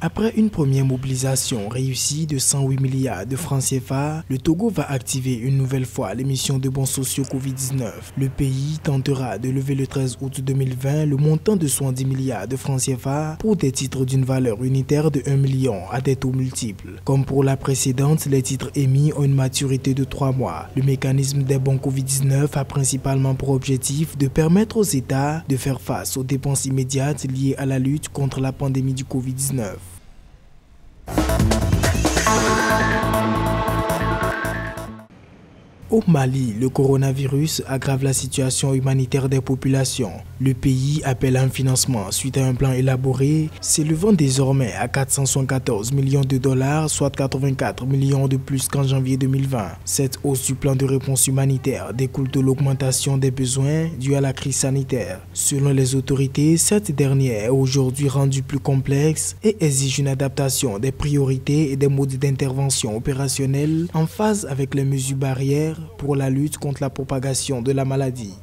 Après une première mobilisation réussie de 108 milliards de francs CFA, le Togo va activer une nouvelle fois l'émission de bons sociaux Covid-19. Le pays tentera de lever le 13 août 2020 le montant de 70 milliards de francs CFA pour des titres d'une valeur unitaire de 1 million à des taux multiples. Comme pour la précédente, les titres émis ont une maturité de 3 mois. Le mécanisme des bons Covid-19 a principalement pour objectif de permettre aux États de faire face aux dépenses immédiates liées à la lutte contre la pandémie du Covid-19. Au Mali, le coronavirus aggrave la situation humanitaire des populations. Le pays appelle à un financement suite à un plan élaboré, s'élevant désormais à 474 millions de dollars, soit 84 millions de plus qu'en janvier 2020. Cette hausse du plan de réponse humanitaire découle de l'augmentation des besoins dus à la crise sanitaire. Selon les autorités, cette dernière est aujourd'hui rendue plus complexe et exige une adaptation des priorités et des modes d'intervention opérationnels en phase avec les mesures barrières pour la lutte contre la propagation de la maladie.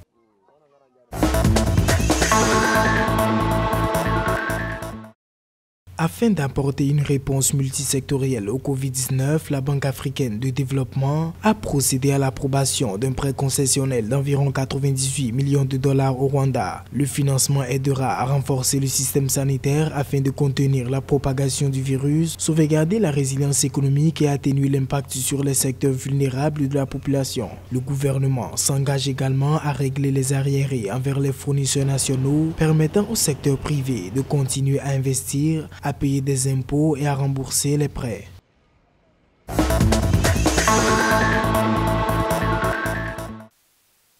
Afin d'apporter une réponse multisectorielle au Covid-19, la Banque africaine de développement a procédé à l'approbation d'un prêt concessionnel d'environ 98 millions de dollars au Rwanda. Le financement aidera à renforcer le système sanitaire afin de contenir la propagation du virus, sauvegarder la résilience économique et atténuer l'impact sur les secteurs vulnérables de la population. Le gouvernement s'engage également à régler les arriérés envers les fournisseurs nationaux, permettant au secteur privé de continuer à investir, à payer des impôts et à rembourser les prêts.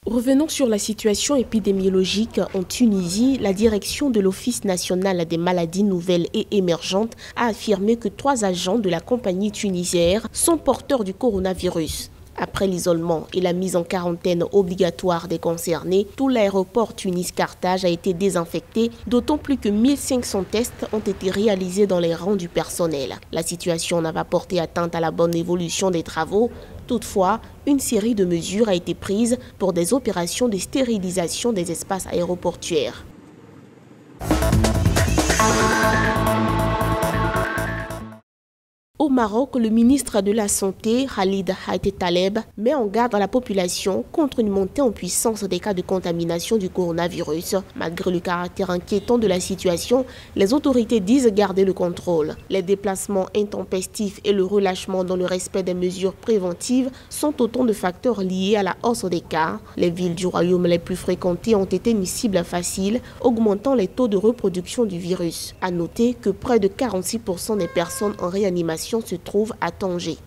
Revenons sur la situation épidémiologique en Tunisie. La direction de l'Office national des maladies nouvelles et émergentes a affirmé que 3 agents de la compagnie tunisienne sont porteurs du coronavirus. Après l'isolement et la mise en quarantaine obligatoire des concernés, tout l'aéroport Tunis-Carthage a été désinfecté, d'autant plus que 1500 tests ont été réalisés dans les rangs du personnel. La situation n'a pas porté atteinte à la bonne évolution des travaux. Toutefois, une série de mesures a été prise pour des opérations de stérilisation des espaces aéroportuaires. Au Maroc, le ministre de la Santé, Khalid Taleb, met en garde la population contre une montée en puissance des cas de contamination du coronavirus. Malgré le caractère inquiétant de la situation, les autorités disent garder le contrôle. Les déplacements intempestifs et le relâchement dans le respect des mesures préventives sont autant de facteurs liés à la hausse des cas. Les villes du royaume les plus fréquentées ont été une cible facile, augmentant les taux de reproduction du virus. À noter que près de 46% des personnes en réanimation se trouvent à Tanger.